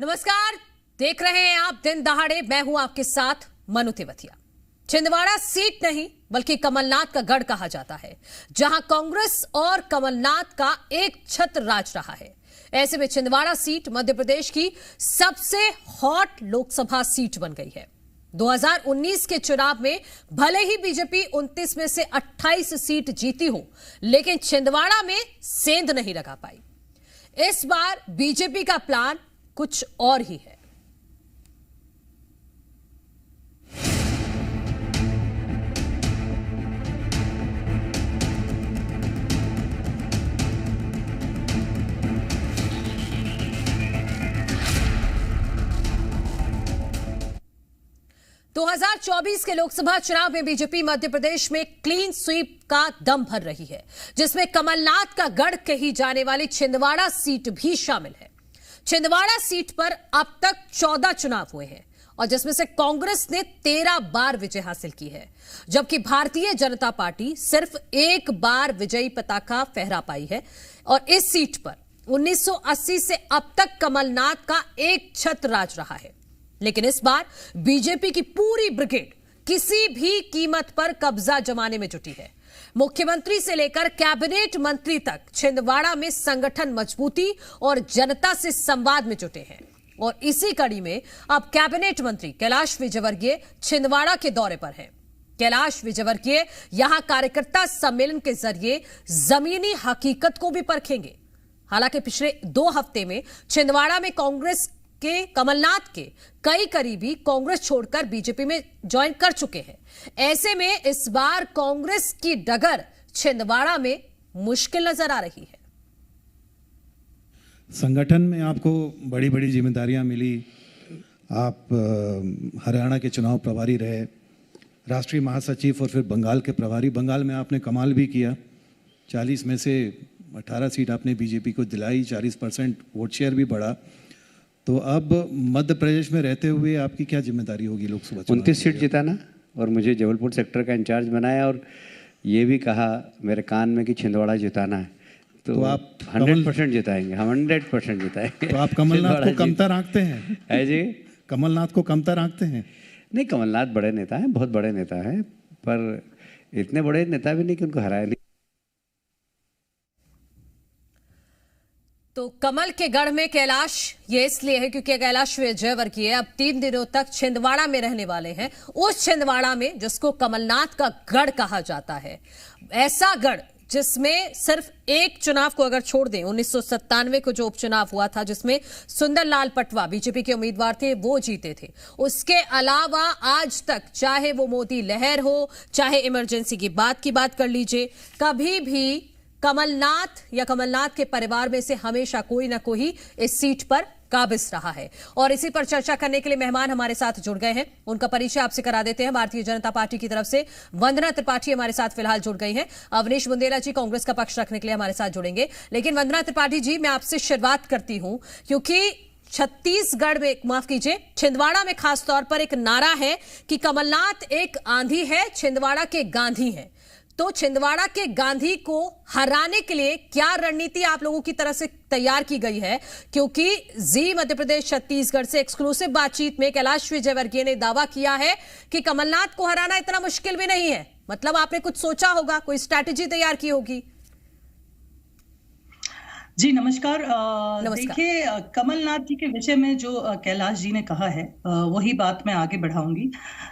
नमस्कार, देख रहे हैं आप दिन दहाड़े। मैं हूं आपके साथ मनु तिवतिया। छिंदवाड़ा सीट नहीं बल्कि कमलनाथ का गढ़ कहा जाता है, जहां कांग्रेस और कमलनाथ का एक छत्र राज रहा है। ऐसे में छिंदवाड़ा सीट मध्य प्रदेश की सबसे हॉट लोकसभा सीट बन गई है। 2019 के चुनाव में भले ही बीजेपी 29 में से 28 सीट जीती हो, लेकिन छिंदवाड़ा में सेंध नहीं लगा पाई। इस बार बीजेपी का प्लान कुछ और ही है। दो 2024 के लोकसभा चुनाव में बीजेपी मध्य प्रदेश में क्लीन स्वीप का दम भर रही है, जिसमें कमलनाथ का गढ़ कही जाने वाली छिंदवाड़ा सीट भी शामिल है। छिंदवाड़ा सीट पर अब तक 14 चुनाव हुए हैं और जिसमें से कांग्रेस ने 13 बार विजय हासिल की है, जबकि भारतीय जनता पार्टी सिर्फ एक बार विजयी पताका फहरा पाई है। और इस सीट पर 1980 से अब तक कमलनाथ का एक छत्र राज रहा है। लेकिन इस बार बीजेपी की पूरी ब्रिगेड किसी भी कीमत पर कब्जा जमाने में जुटी है। मुख्यमंत्री से लेकर कैबिनेट मंत्री तक छिंदवाड़ा में संगठन मजबूती और जनता से संवाद में जुटे हैं। और इसी कड़ी में अब कैबिनेट मंत्री कैलाश विजयवर्गीय छिंदवाड़ा के दौरे पर हैं। कैलाश विजयवर्गीय यहां कार्यकर्ता सम्मेलन के जरिए जमीनी हकीकत को भी परखेंगे। हालांकि पिछले 2 हफ्ते में छिंदवाड़ा में कांग्रेस के कमलनाथ के कई करीबी कांग्रेस छोड़कर बीजेपी में ज्वाइन कर चुके हैं। ऐसे में इस बार कांग्रेस की डगर छिंदवाड़ा में मुश्किल नजर आ रही है। संगठन में आपको बड़ी बड़ी जिम्मेदारियां मिली। आप हरियाणा के चुनाव प्रभारी रहे, राष्ट्रीय महासचिव और फिर बंगाल के प्रभारी। बंगाल में आपने कमाल भी किया। 40 में से 18 सीट आपने बीजेपी को दिलाई, 40% वोट शेयर भी बढ़ा। तो अब मध्य प्रदेश में रहते हुए आपकी क्या जिम्मेदारी होगी लोकसभा चुनाव? 29 सीट जिताना और मुझे जबलपुर सेक्टर का इंचार्ज बनाया और ये भी कहा मेरे कान में कि छिंदवाड़ा जिताना है। तो आप 100% जिताएंगे, हम 100% जिताएंगे। तो आप कमलनाथ को कमतर आंकते हैं? है जी, कमलनाथ को कमतर आंकते हैं? नहीं, कमलनाथ बड़े नेता हैं, बहुत बड़े नेता हैं, पर इतने बड़े नेता भी नहीं कि उनको हराया नहीं। तो कमल के गढ़ में कैलाश ये इसलिए है क्योंकि कैलाश विजयवर्गीय अब 3 दिनों तक छिंदवाड़ा में रहने वाले हैं। उस छिंदवाड़ा में जिसको कमलनाथ का गढ़ कहा जाता है, ऐसा गढ़ जिसमें सिर्फ एक चुनाव को अगर छोड़ दें, 1997 को जो उपचुनाव हुआ था जिसमें सुंदरलाल पटवा बीजेपी के उम्मीदवार थे, वो जीते थे। उसके अलावा आज तक चाहे वो मोदी लहर हो, चाहे इमरजेंसी की बात कर लीजिए, कभी भी कमलनाथ या कमलनाथ के परिवार में से हमेशा कोई ना कोई इस सीट पर काबिज रहा है। और इसी पर चर्चा करने के लिए मेहमान हमारे साथ जुड़ गए हैं। उनका परिचय आपसे करा देते हैं। भारतीय जनता पार्टी की तरफ से वंदना त्रिपाठी हमारे साथ फिलहाल जुड़ गई हैं। अवनीश बुंदेला जी कांग्रेस का पक्ष रखने के लिए हमारे साथ जुड़ेंगे। लेकिन वंदना त्रिपाठी जी, मैं आपसे शुरुआत करती हूं क्योंकि छत्तीसगढ़ में, माफ कीजिए, छिंदवाड़ा में खासतौर पर एक नारा है कि कमलनाथ एक आंधी है, छिंदवाड़ा के गांधी है। तो छिंदवाड़ा के गांधी को हराने के लिए क्या रणनीति आप लोगों की तरफ से तैयार की गई है? क्योंकि जी मध्य प्रदेश छत्तीसगढ़ से एक्सक्लूसिव बातचीत में कैलाश विजयवर्गीय ने दावा किया है कि कमलनाथ को हराना इतना मुश्किल भी नहीं है। मतलब आपने कुछ सोचा होगा, कोई स्ट्रैटेजी तैयार की होगी। जी नमस्कार। देखिए, कमलनाथ जी के विषय में जो कैलाश जी ने कहा है वही बात मैं आगे बढ़ाऊंगी।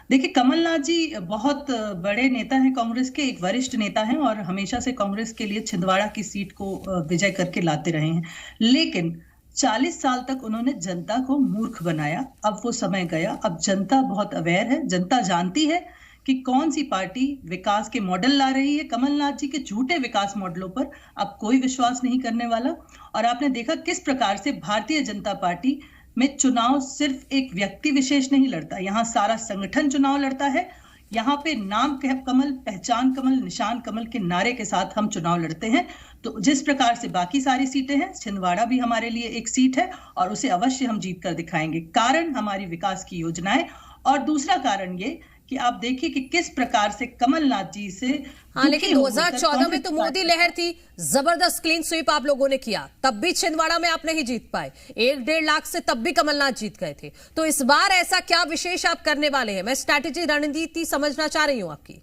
देखिए, कमलनाथ जी बहुत बड़े नेता हैं, कांग्रेस के एक वरिष्ठ नेता हैं और हमेशा से कांग्रेस के लिए छिंदवाड़ा की सीट को विजय करके लाते रहे हैं। लेकिन 40 साल तक उन्होंने जनता को मूर्ख बनाया। अब वो समय गया, अब जनता बहुत अवेयर है, जनता जानती है कि कौन सी पार्टी विकास के मॉडल ला रही है। कमलनाथ जी के झूठे विकास मॉडलों पर अब कोई विश्वास नहीं करने वाला। और आपने देखा किस प्रकार से भारतीय जनता पार्टी में चुनाव सिर्फ एक व्यक्ति विशेष नहीं लड़ता, यहाँ सारा संगठन चुनाव लड़ता है। यहाँ पे नाम कमल, पहचान कमल, निशान कमल के नारे के साथ हम चुनाव लड़ते हैं। तो जिस प्रकार से बाकी सारी सीटें हैं, छिंदवाड़ा भी हमारे लिए एक सीट है और उसे अवश्य हम जीत कर दिखाएंगे। कारण हमारी विकास की योजनाएं और दूसरा कारण ये कि आप देखिए कि किस प्रकार से कमलनाथ जी से हाँ, लेकिन 2014 में तो मोदी लहर थी, जबरदस्त क्लीन स्वीप आप लोगों ने किया, तब भी छिंदवाड़ा में आप नहीं जीत पाए, 1-1.5 लाख से तब भी कमलनाथ जीत गए थे। तो इस बार ऐसा क्या विशेष आप करने वाले हैं? मैं स्ट्रैटेजी, रणनीति समझना चाह रही हूं आपकी।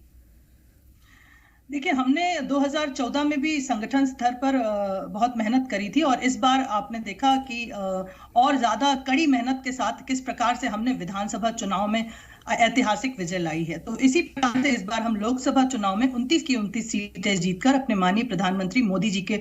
देखिए, हमने 2014 में भी संगठन स्तर पर बहुत मेहनत करी थी और इस बार आपने देखा कि और ज्यादा कड़ी मेहनत के साथ किस प्रकार से हमने विधानसभा चुनाव में ऐतिहासिक विजय लाई है। तो इसी प्रकार से इस बार हम लोकसभा चुनाव में 29 की 29 सीटें जीतकर अपने माननीय प्रधानमंत्री मोदी जी के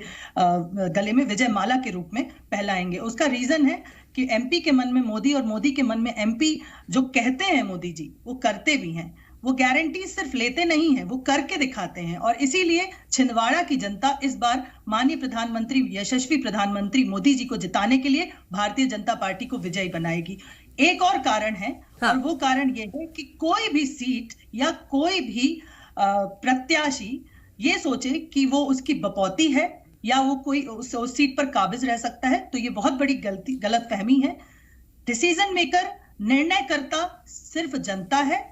गले में विजय माला के रूप में पहनाएंगे। उसका रीजन है कि एमपी के मन में मोदी और मोदी के मन में एमपी जो कहते हैं मोदी जी, वो करते भी हैं। वो गारंटी सिर्फ लेते नहीं है, वो करके दिखाते हैं। और इसीलिए छिंदवाड़ा की जनता इस बार माननीय प्रधानमंत्री, यशस्वी प्रधानमंत्री मोदी जी को जिताने के लिए भारतीय जनता पार्टी को विजयी बनाएगी। एक और कारण है, हाँ। और वो कारण ये है कि कोई भी सीट या कोई भी प्रत्याशी ये सोचे कि वो उसकी बपौती है या वो कोई उस सीट पर काबिज रह सकता है, तो ये बहुत बड़ी गलत फहमी है। डिसीजन मेकर, निर्णयकर्ता सिर्फ जनता है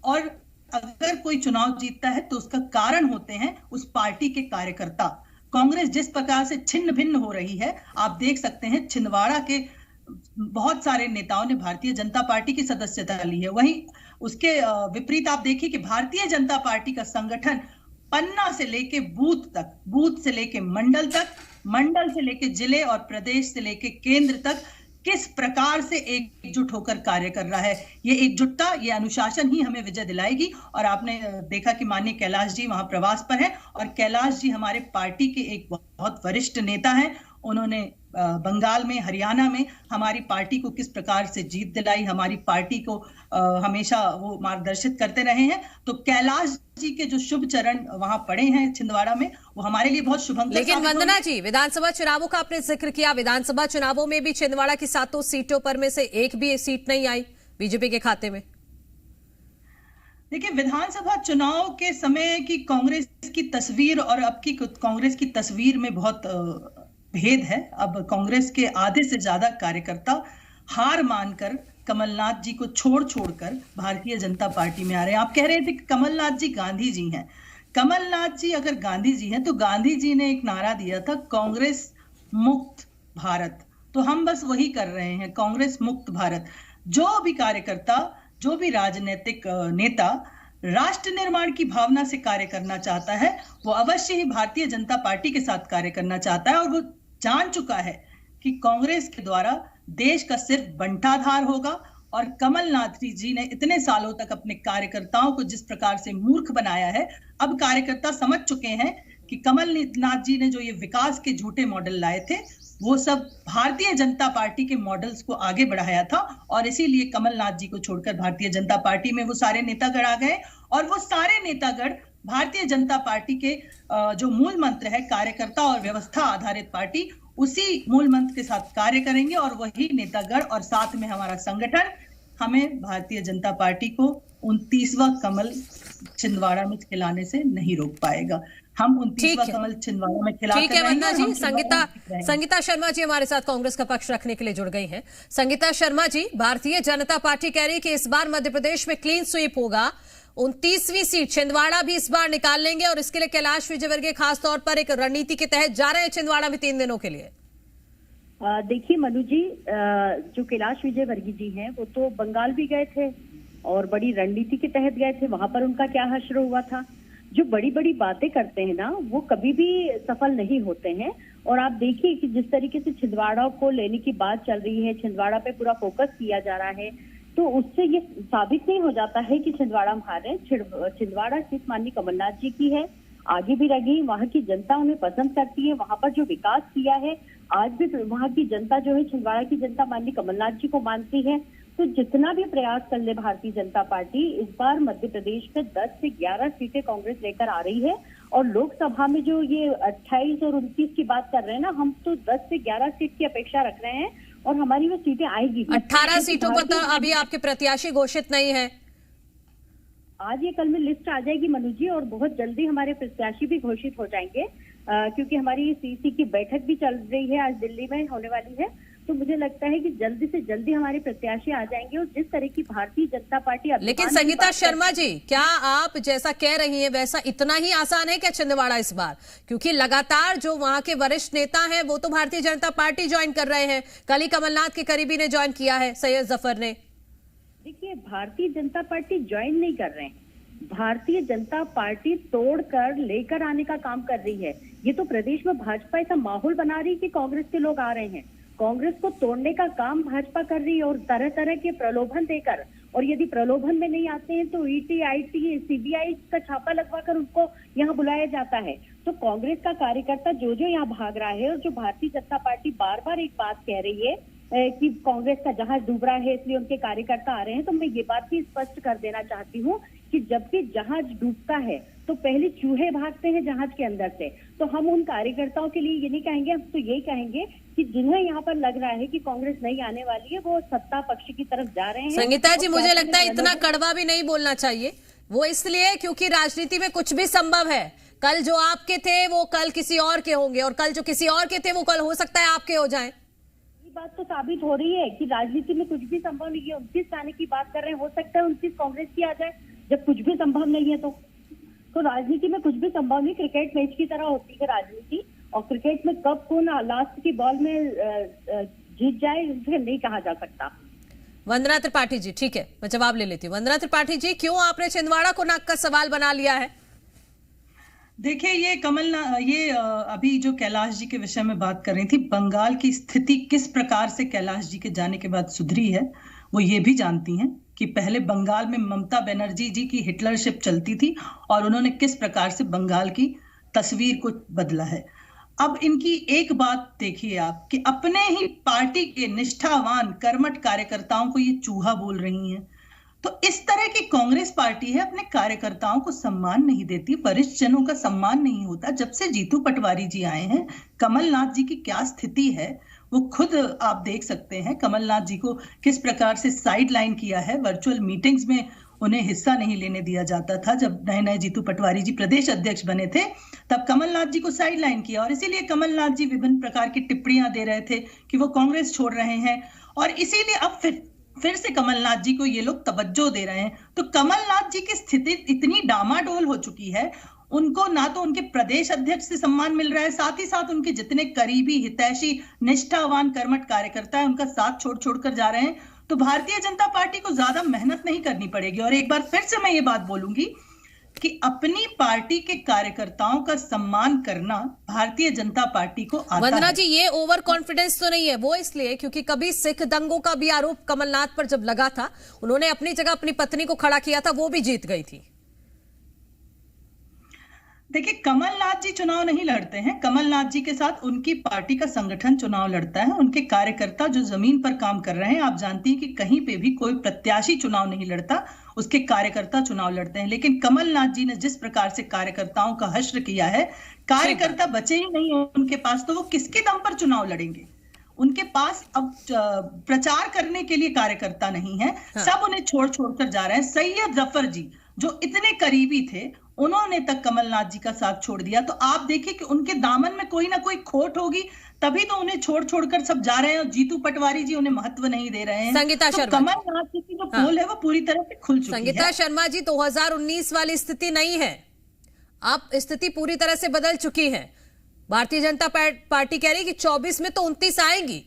और अगर कोई चुनाव जीतता है तो उसका कारण होते हैं उस पार्टी के कार्यकर्ता। कांग्रेस जिस प्रकार से छिन्न भिन्न हो रही है, आप देख सकते हैं छिंदवाड़ा के बहुत सारे नेताओं ने भारतीय जनता पार्टी की सदस्यता ली है। वहीं उसके विपरीत आप देखिए कि भारतीय जनता पार्टी का संगठन पन्ना से लेके बूथ तक, बूथ से लेके मंडल तक, मंडल से लेके जिले और प्रदेश से लेके केंद्र तक किस प्रकार से एकजुट होकर कार्य कर रहा है। ये एकजुटता, ये अनुशासन ही हमें विजय दिलाएगी। और आपने देखा कि माननीय कैलाश जी वहां प्रवास पर हैं और कैलाश जी हमारे पार्टी के एक बहुत वरिष्ठ नेता हैं। उन्होंने बंगाल में, हरियाणा में हमारी पार्टी को किस प्रकार से जीत दिलाई, हमारी पार्टी को हमेशा वो मार्गदर्शित करते रहे हैं। तो कैलाश जी के जो शुभ चरण वहां पड़े हैं छिंदवाड़ा में, वो हमारे लिए बहुत शुभंकर। लेकिन वंदना जी, विधानसभा चुनावों का आपने जिक्र किया, विधानसभा चुनावों में भी छिंदवाड़ा की 7 सीटों पर में से एक भी सीट नहीं आई बीजेपी के खाते में। देखिए, विधानसभा चुनाव के समय की कांग्रेस की तस्वीर और अब की कांग्रेस की तस्वीर में बहुत भेद है। अब कांग्रेस के आधे से ज्यादा कार्यकर्ता हार मानकर कमलनाथ जी को छोड़कर भारतीय जनता पार्टी में आ रहे हैं। आप कह रहे थे कि कमलनाथ जी गांधी जी हैं। कमलनाथ जी अगर गांधी जी हैं तो गांधी जी ने एक नारा दिया था, कांग्रेस मुक्त भारत। तो हम बस वही कर रहे हैं, कांग्रेस मुक्त भारत। जो भी कार्यकर्ता, जो भी राजनीतिक नेता राष्ट्र निर्माण की भावना से कार्य करना चाहता है, वो अवश्य ही भारतीय जनता पार्टी के साथ कार्य करना चाहता है। और वो जान चुका है कि कांग्रेस के द्वारा देश का सिर्फ बंटाधार होगा। और कमलनाथ जी ने इतने सालों तक अपने कार्यकर्ताओं को जिस प्रकार से मूर्ख बनाया है, अब कार्यकर्ता समझ चुके हैं कि कमलनाथ जी ने जो ये विकास के झूठे मॉडल लाए थे, वो सब भारतीय जनता पार्टी के मॉडल्स को आगे बढ़ाया था। और इसीलिए कमलनाथ जी को छोड़कर भारतीय जनता पार्टी में वो सारे नेतागण आ गए। और वो सारे नेतागण भारतीय जनता पार्टी के जो मूल मंत्र है, कार्यकर्ता और व्यवस्था आधारित पार्टी, उसी मूल मंत्र के साथ कार्य करेंगे। और वही नेतागण और साथ में हमारा संगठन हमें भारतीय जनता पार्टी को 29वां कमल छिंदवाड़ा में खिलाने से नहीं रोक पाएगा। हम 29वां कमल छिंदवाड़ा में खिला। ठीक है वंदना जी। संगीता शर्मा जी हमारे साथ कांग्रेस का पक्ष रखने के लिए जुड़ गई हैं। संगीता शर्मा जी, भारतीय जनता पार्टी कह रही है कि इस बार मध्य प्रदेश में क्लीन स्वीप होगा, 29वीं सीट छिंदवाड़ा भी इस बार निकाल लेंगे। और इसके लिए कैलाश विजयवर्गीय खास तौर पर एक रणनीति के तहत जा रहे हैं छिंदवाड़ा में 3 दिनों के लिए। देखिए मनु जी, जो कैलाश विजयवर्गीय जी हैं वो तो बंगाल भी गए थे और बड़ी रणनीति के तहत गए थे। वहां पर उनका क्या हश्र हुआ था। जो बड़ी बड़ी बातें करते हैं ना, वो कभी भी सफल नहीं होते हैं। और आप देखिए कि जिस तरीके से छिंदवाड़ा को लेने की बात चल रही है, छिंदवाड़ा पे पूरा फोकस किया जा रहा है, तो उससे ये साबित नहीं हो जाता है कि छिंदवाड़ा हम हारे। छिंदवाड़ा सीट माननीय कमलनाथ जी की है, आगे भी रहेगी। वहाँ की जनता उन्हें पसंद करती है। वहाँ पर जो विकास किया है, आज भी वहाँ की जनता जो है, छिंदवाड़ा की जनता माननीय कमलनाथ जी को मानती है। तो जितना भी प्रयास कर ले भारतीय जनता पार्टी, इस बार मध्य प्रदेश में 10 से 11 सीटें कांग्रेस लेकर आ रही है। और लोकसभा में जो ये 28 और 29 की बात कर रहे हैं ना, हम तो 10 से 11 सीट की अपेक्षा रख रहे हैं और हमारी वो सीटें आएगी। 18 सीटों पर तो अभी आपके प्रत्याशी घोषित नहीं है। आज ये कल में लिस्ट आ जाएगी मनु जी, और बहुत जल्दी हमारे प्रत्याशी भी घोषित हो जाएंगे, क्योंकि हमारी सीसी की बैठक भी चल रही है, आज दिल्ली में होने वाली है। तो मुझे लगता है कि जल्दी से जल्दी हमारे प्रत्याशी आ जाएंगे। और जिस तरह की भारतीय जनता पार्टी, लेकिन संगीता शर्मा जी, क्या आप जैसा कह रही हैं वैसा इतना ही आसान है क्या छिंदवाड़ा इस बार? क्योंकि लगातार जो वहां के वरिष्ठ नेता हैं वो तो भारतीय जनता पार्टी ज्वाइन कर रहे हैं। कल ही कमलनाथ के करीबी ने ज्वाइन किया है, सैयद जफर ने। देखिए, भारतीय जनता पार्टी ज्वाइन नहीं कर रहे हैं, भारतीय जनता पार्टी तोड़कर लेकर आने का काम कर रही है। ये तो प्रदेश में भाजपा ऐसा माहौल बना रही है कि कांग्रेस के लोग आ रहे हैं, कांग्रेस को तोड़ने का काम भाजपा कर रही है और तरह तरह के प्रलोभन देकर, और यदि प्रलोभन में नहीं आते हैं तो ईटी, आईटी, सीबीआई का छापा लगवाकर उनको यहाँ बुलाया जाता है। तो कांग्रेस का कार्यकर्ता जो यहाँ भाग रहा है, और जो भारतीय जनता पार्टी बार बार एक बात कह रही है कि कांग्रेस का जहाज डूब रहा है इसलिए उनके कार्यकर्ता आ रहे हैं, तो मैं ये बात भी स्पष्ट कर देना चाहती हूँ कि जब भी जहाज डूबता है तो पहले चूहे भागते हैं जहाज के अंदर से। तो हम उन कार्यकर्ताओं के लिए ये नहीं कहेंगे, हम तो यही कहेंगे कि जिन्हें यहाँ पर लग रहा है कि कांग्रेस नहीं आने वाली है, वो सत्ता पक्ष की तरफ जा रहे हैं। संगीता जी, मुझे लगता है इतना कड़वा भी नहीं बोलना चाहिए। वो इसलिए क्योंकि राजनीति में कुछ भी संभव है। कल जो आपके थे वो कल किसी और के होंगे, और कल जो किसी और के थे वो कल हो सकता है आपके हो जाएं। बात तो साबित हो रही है कि राजनीति में कुछ भी संभव नहीं है। 29 आने की बात कर रहे हैं, हो सकता है 29 कांग्रेस की आ जाए। जब कुछ भी संभव नहीं है तो राजनीति में कुछ भी संभव नहीं। क्रिकेट मैच की तरह होती है राजनीति, और क्रिकेट में कब कौन लास्ट की बॉल में जीत जाए उसे नहीं कहा जा सकता। वंदना त्रिपाठी जी, ठीक है, मैं जवाब ले लेती हूँ। वंदना त्रिपाठी जी, क्यों आपने छिंदवाड़ा को नाक का सवाल बना लिया है? देखिए, ये अभी जो कैलाश जी के विषय में बात कर रही थी, बंगाल की स्थिति किस प्रकार से कैलाश जी के जाने के बाद सुधरी है वो ये भी जानती हैं कि पहले बंगाल में ममता बनर्जी जी की हिटलरशिप चलती थी और उन्होंने किस प्रकार से बंगाल की तस्वीर को बदला है। अब इनकी एक बात देखिए आप कि अपने ही पार्टी के निष्ठावान कर्मठ कार्यकर्ताओं को ये चूहा बोल रही हैं। तो इस तरह की कांग्रेस पार्टी है, अपने कार्यकर्ताओं को सम्मान नहीं देती, वरिष्ठ जनों का सम्मान नहीं होता। जब से जीतू पटवारी जी आए हैं, कमलनाथ जी की क्या स्थिति है वो खुद आप देख सकते हैं। कमलनाथ जी को किस प्रकार से साइड लाइन किया है, वर्चुअल मीटिंग्स में उन्हें हिस्सा नहीं लेने दिया जाता था। जब नए नए जीतू पटवारी जी प्रदेश अध्यक्ष बने थे तब कमलनाथ जी को साइड लाइन किया, और इसीलिए कमलनाथ जी विभिन्न प्रकार की टिप्पणियां दे रहे थे कि वो कांग्रेस छोड़ रहे हैं, और इसीलिए अब फिर से कमलनाथ जी को ये लोग तवज्जो दे रहे हैं। तो कमलनाथ जी की स्थिति इतनी डामाडोल हो चुकी है, उनको ना तो उनके प्रदेश अध्यक्ष से सम्मान मिल रहा है, साथ ही साथ उनके जितने करीबी हितैषी निष्ठावान कर्मठ कार्यकर्ता है उनका साथ छोड़ छोड़कर जा रहे हैं। तो भारतीय जनता पार्टी को ज्यादा मेहनत नहीं करनी पड़ेगी। और एक बार फिर से मैं ये बात बोलूंगी कि अपनी पार्टी के कार्यकर्ताओं का सम्मान करना भारतीय जनता पार्टी को आता वंदना है। जी, ये ओवर कॉन्फिडेंस तो नहीं है? वो इसलिए क्योंकि कभी सिख दंगों का भी आरोप कमलनाथ पर जब लगा था, उन्होंने अपनी जगह अपनी पत्नी को खड़ा किया था, वो भी जीत गई थी। देखिए, कमलनाथ जी चुनाव नहीं लड़ते हैं, कमलनाथ जी के साथ उनकी पार्टी का संगठन चुनाव लड़ता है, उनके कार्यकर्ता जो जमीन पर काम कर रहे हैं। आप जानती हैं कि कहीं पे भी कोई प्रत्याशी चुनाव नहीं लड़ता, उसके कार्यकर्ता चुनाव लड़ते हैं। लेकिन कमलनाथ जी ने जिस प्रकार से कार्यकर्ताओं का हश्र किया है, कार्यकर्ता बचे ही नहीं उनके पास, तो वो किसके दम पर चुनाव लड़ेंगे? उनके पास अब प्रचार करने के लिए कार्यकर्ता नहीं है। सब उन्हें छोड़ छोड़कर जा रहे हैं। सैयद जफर जी जो इतने करीबी थे, उन्होंने तक कमलनाथ जी का साथ छोड़ दिया। तो आप देखिए कि उनके दामन में कोई ना कोई खोट होगी, तभी तो उन्हें छोड़ छोड़कर सब जा रहे हैं, और जीतू पटवारी जी उन्हें महत्व नहीं दे रहे हैं। संगीता तो शर्मा, कमलनाथ जी की जो पोल है वो पूरी तरह से खुल चुकी है। संगीता शर्मा जी, 2019 वाली स्थिति नहीं है, अब स्थिति पूरी तरह से बदल चुकी है। भारतीय जनता पार्टी कह रही है कि 24 में तो 29 आएंगी।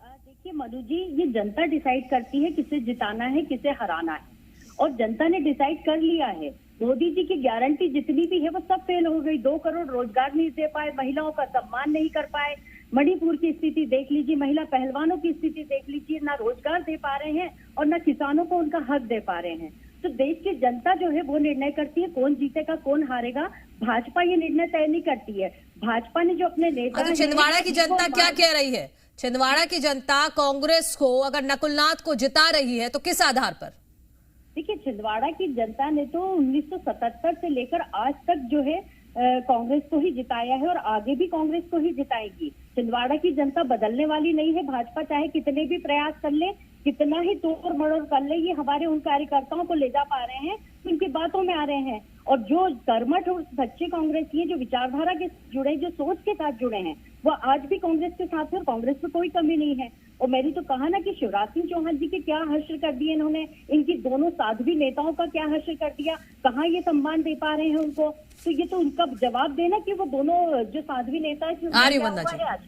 देखिए मनु जी, ये जनता डिसाइड करती है किसे जिताना है, किसे हराना है, और जनता ने डिसाइड कर लिया है। मोदी जी की गारंटी जितनी भी है वो सब फेल हो गई। 2 करोड़ रोजगार नहीं दे पाए, महिलाओं का सम्मान नहीं कर पाए। मणिपुर की स्थिति देख लीजिए, महिला पहलवानों की स्थिति देख लीजिए, ना रोजगार दे पा रहे हैं और ना किसानों को उनका हक दे पा रहे हैं। तो देश की जनता जो है वो निर्णय करती है कौन जीतेगा कौन हारेगा। भाजपा ये निर्णय तय नहीं करती है। भाजपा ने जो अपने नेता, छिंदवाड़ा की जनता क्या कह रही है? छिंदवाड़ा की जनता कांग्रेस को अगर नकुलनाथ को जिता रही है तो किस आधार पर? देखिए, छिंदवाड़ा की जनता ने तो 1977 से लेकर आज तक जो है कांग्रेस को ही जिताया है, और आगे भी कांग्रेस को ही जिताएगी। छिंदवाड़ा की जनता बदलने वाली नहीं है। भाजपा चाहे कितने भी प्रयास कर ले, कितना ही तोड़ मड़ोड़ कर ले, ये हमारे उन कार्यकर्ताओं को ले जा पा रहे हैं, उनकी बातों में आ रहे हैं। और जो कर्मठ और सच्चे कांग्रेसी हैं, जो विचारधारा के जुड़े, जो सोच के साथ जुड़े हैं, वो आज भी कांग्रेस के साथ है और कांग्रेस में कोई कमी नहीं है। और मैंने तो कहा ना कि शिवराज सिंह चौहान जी के क्या हश्र कर दिए इन्होंने, इनकी दोनों साध्वी नेताओं का क्या हश्र कर दिया, कहाँ ये सम्मान दे पा रहे हैं उनको। तो ये तो उनका जवाब देना कि वो दोनों जो साध्वी नेता है आज,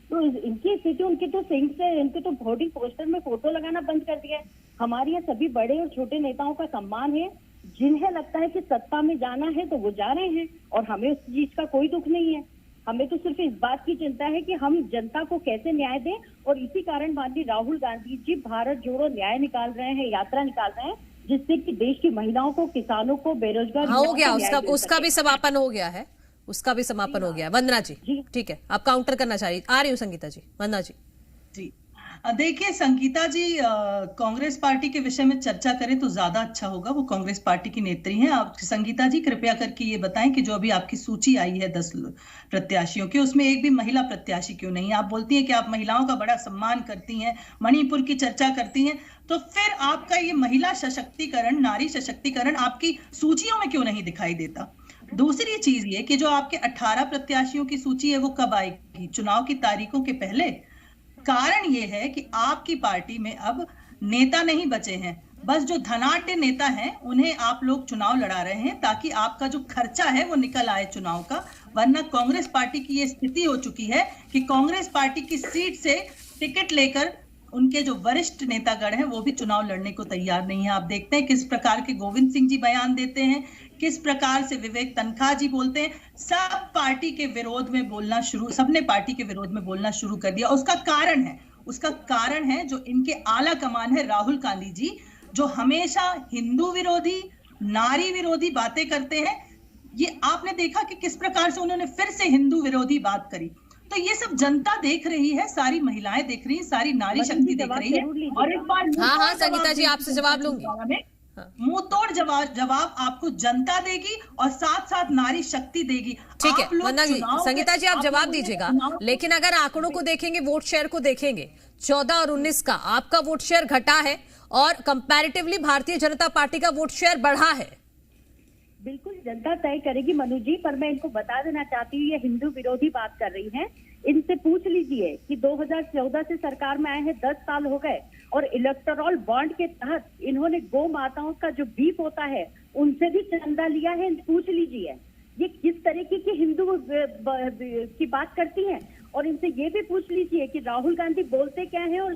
तो इनकी स्थिति, उनके तो सिंह से, इनके तो होर्डिंग पोस्टर में फोटो लगाना बंद कर दिया है। हमारे यहाँ सभी बड़े और छोटे नेताओं का सम्मान है, जिन्हें लगता है कि सत्ता में जाना है तो वो जा रहे हैं और हमें उस चीज का कोई दुख नहीं है। हमें तो सिर्फ इस बात की चिंता है कि हम जनता को कैसे न्याय दें, और इसी कारण माननीय राहुल गांधी जी भारत जोड़ो न्याय निकाल रहे हैं, यात्रा निकाल रहे हैं, जिससे कि देश की महिलाओं को, किसानों को, बेरोजगार हो गया, उसका भी समापन हो गया है, उसका भी समापन हो गया। वंदना जी, ठीक है, आप काउंटर करना चाहिए। आ रही हूँ संगीता जी। वंदना जी। जी देखिए संगीता जी, कांग्रेस पार्टी के विषय में चर्चा करें तो ज्यादा अच्छा होगा, वो कांग्रेस पार्टी की नेत्री हैं। आप संगीता जी कृपया करके ये बताएं कि जो अभी आपकी सूची आई है 10 प्रत्याशियों की, उसमें एक भी महिला प्रत्याशी क्यों नहीं है? आप बोलती हैं कि आप महिलाओं का बड़ा सम्मान करती हैं, मणिपुर की चर्चा करती हैं, तो फिर आपका ये महिला सशक्तिकरण, नारी सशक्तिकरण आपकी सूचियों में क्यों नहीं दिखाई देता? दूसरी चीज ये कि जो आपके 18 प्रत्याशियों की सूची है वो कब आएगी? चुनाव की तारीखों के पहले? कारण ये है कि आपकी पार्टी में अब नेता नहीं बचे हैं, बस जो धनाढ्य नेता हैं उन्हें आप लोग चुनाव लड़ा रहे हैं ताकि आपका जो खर्चा है वो निकल आए चुनाव का। वरना कांग्रेस पार्टी की ये स्थिति हो चुकी है कि कांग्रेस पार्टी की सीट से टिकट लेकर उनके जो वरिष्ठ नेतागण हैं वो भी चुनाव लड़ने को तैयार नहीं है। आप देखते हैं किस प्रकार के गोविंद सिंह जी बयान देते हैं, किस प्रकार से विवेक तनखा जी बोलते हैं। सब पार्टी के विरोध में बोलना शुरू, सबने पार्टी के विरोध में बोलना शुरू कर दिया। उसका कारण है जो इनके आला कमान है राहुल गांधी जी, जो हमेशा हिंदू विरोधी, नारी विरोधी बातें करते हैं। ये आपने देखा कि किस प्रकार से उन्होंने फिर से हिंदू विरोधी बात करी। तो ये सब जनता देख रही है, सारी महिलाएं देख रही है, सारी नारी शक्ति देख रही है। और एक बार हाँ संगीता जी आपसे जवाब लूंगी। मुंह तोड़ जवाब आपको जनता देगी और साथ साथ नारी शक्ति देगी। ठीक है वंदना जी, संगीता जी आप जवाब दीजिएगा, लेकिन अगर आंकड़ों को देखेंगे, वोट शेयर को देखेंगे, 14 और 19 का आपका वोट शेयर घटा है और कंपैरेटिवली भारतीय जनता पार्टी का वोट शेयर बढ़ा है। बिल्कुल जनता तय करेगी मनु जी, पर मैं इनको बता देना चाहती हूँ ये हिंदू विरोधी बात कर रही हैं। इनसे पूछ लीजिए कि 2014 से सरकार में आए हैं, 10 साल हो गए, और इलेक्टोरल बॉन्ड के तहत इन्होंने गौ माताओं का जो बीफ होता है उनसे भी चंदा लिया है। पूछ लीजिए ये किस तरीके की हिंदू की बात करती हैं। और इनसे ये भी पूछ लीजिए कि राहुल गांधी बोलते क्या है और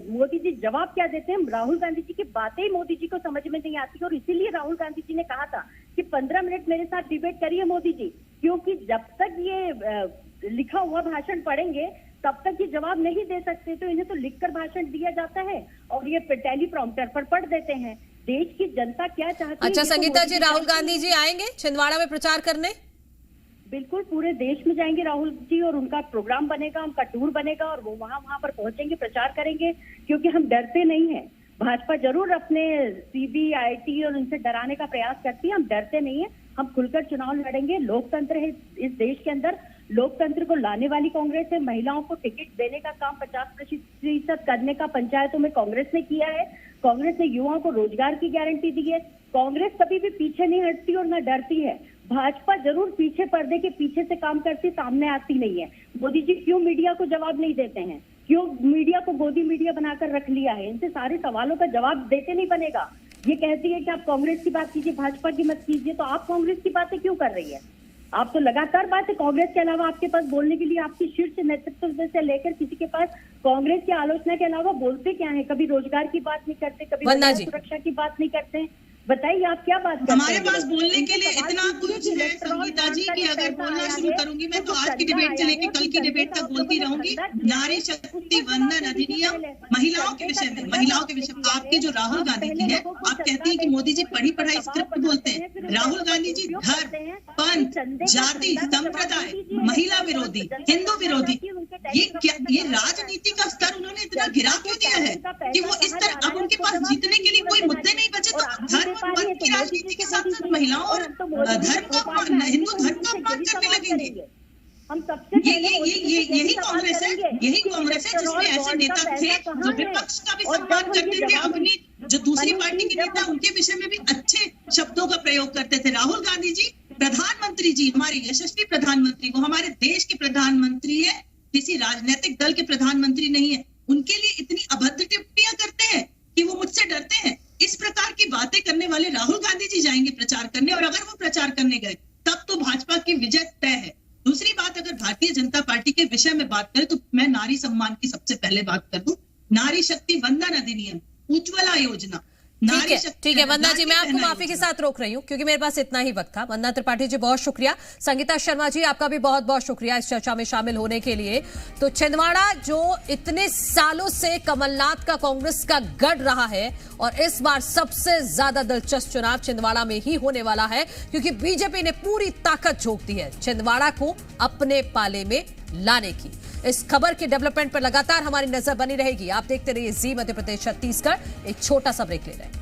मोदी जी जवाब क्या देते हैं। राहुल गांधी जी की बातें मोदी जी को समझ में नहीं आती, और इसीलिए राहुल गांधी जी ने कहा था कि 15 मिनट मेरे साथ डिबेट करिए मोदी जी, क्योंकि जब तक ये लिखा हुआ भाषण पढ़ेंगे तब तक ये जवाब नहीं दे सकते। तो इन्हें तो लिखकर भाषण दिया जाता है और ये टेलीप्रॉम्प्टर पर पढ़ देते हैं। देश की जनता क्या चाहती है। अच्छा संगीता जी, राहुल गांधी जी आएंगे छिंदवाड़ा में प्रचार करने? बिल्कुल, पूरे देश में जाएंगे राहुल जी, और उनका प्रोग्राम बनेगा, उनका टूर बनेगा, और वो वहां पर पहुंचेंगे, प्रचार करेंगे, क्योंकि हम डरते नहीं हैं। भाजपा जरूर अपने सीबीआईटी और उनसे डराने का प्रयास करती है, हम डरते नहीं है। हम खुलकर चुनाव लड़ेंगे। लोकतंत्र है इस देश के अंदर, लोकतंत्र को लाने वाली कांग्रेस है। महिलाओं को टिकट देने का काम 50% करने का पंचायतों में कांग्रेस ने किया है। कांग्रेस ने युवाओं को रोजगार की गारंटी दी है। कांग्रेस कभी भी पीछे नहीं हटती और न डरती है। भाजपा जरूर पीछे पर्दे के पीछे से काम करती, सामने आती नहीं है। मोदी जी क्यों मीडिया को जवाब नहीं देते हैं? क्यों मीडिया को गोदी मीडिया बनाकर रख लिया है? इनसे सारे सवालों का जवाब देते नहीं बनेगा। ये कहती है कि आप कांग्रेस की बात कीजिए, भाजपा की मत कीजिए, तो आप कांग्रेस की बातें क्यों कर रही है? आप तो लगातार बातें कांग्रेस के अलावा आपके पास बोलने के लिए आपकी शीर्ष नेतृत्व से लेकर किसी के पास कांग्रेस की आलोचना के अलावा बोलते क्या है? कभी रोजगार की बात नहीं करते, कभी सुरक्षा की बात नहीं करते। बताइए आप क्या बात करते हैं? हमारे पास बोलने के लिए इतना कुछ है संगीता जी कि अगर बोलना शुरू करूंगी मैं तो आज की डिबेट से लेकर कल की डिबेट तक बोलती रहूंगी। नारी शक्ति वंदन अधिनियम, महिलाओं के विषय में, महिलाओं के विषय में आपकी जो राहुल गांधी की है, आप कहती हैं कि मोदी जी पढ़ी पढ़ाई स्क्रिप्ट बोलते हैं। राहुल गांधी जी धर्म, पंथ, जाति, संप्रदाय, महिला विरोधी, हिंदू विरोधी, ये राजनीति का स्तर उन्होंने इतना गिरा क्यों दिया है कि वो इस तरह अब उनके पास जीतने के लिए कोई मुद्दे नहीं बचे। तो धर्म पंथ की राजनीति के साथ साथ महिलाओं और धर्म का, हिंदू धर्म का अपमान करने लगेंगे। हम सबसे यही कांग्रेस है, यही कांग्रेस है जिसमें ऐसे नेता थे जो विपक्ष का भी सम्मान करते थे, अपनी जो दूसरी पार्टी के नेता उनके विषय में भी अच्छे शब्दों का प्रयोग करते थे। राहुल गांधी जी प्रधानमंत्री जी, हमारे यशस्वी प्रधानमंत्री, वो हमारे देश के प्रधानमंत्री है, किसी राजनीतिक दल के प्रधानमंत्री नहीं है, उनके लिए इतनी अभद्र टिप्पणियां करते हैं कि वो मुझसे डरते हैं। इस प्रकार की बातें करने वाले राहुल गांधी जी जाएंगे प्रचार करने, और अगर वो प्रचार करने गए तब तो भाजपा की विजय तय है। दूसरी बात, अगर भारतीय जनता पार्टी के विषय में बात करें तो मैं नारी सम्मान की सबसे पहले बात कर दूं। नारी शक्ति वंदन अधिनियम, उज्ज्वला योजना, ठीक है वंदना जी, मैं आपको माफी के साथ रोक रही हूँ क्योंकि मेरे पास इतना ही वक्त था। वंदना त्रिपाठी जी बहुत शुक्रिया। संगीता शर्मा जी आपका भी बहुत बहुत शुक्रिया इस चर्चा में शामिल होने के लिए। तो छिंदवाड़ा जो इतने सालों से कमलनाथ का कांग्रेस का गढ़ रहा है, और इस बार सबसे ज्यादा दिलचस्प चुनाव छिंदवाड़ा में ही होने वाला है क्योंकि बीजेपी ने पूरी ताकत झोंक दी है छिंदवाड़ा को अपने पाले में लाने की। इस खबर के डेवलपमेंट पर लगातार हमारी नजर बनी रहेगी। आप देखते रहिए जी मध्य प्रदेश छत्तीसगढ़। एक छोटा सा ब्रेक ले रहे हैं।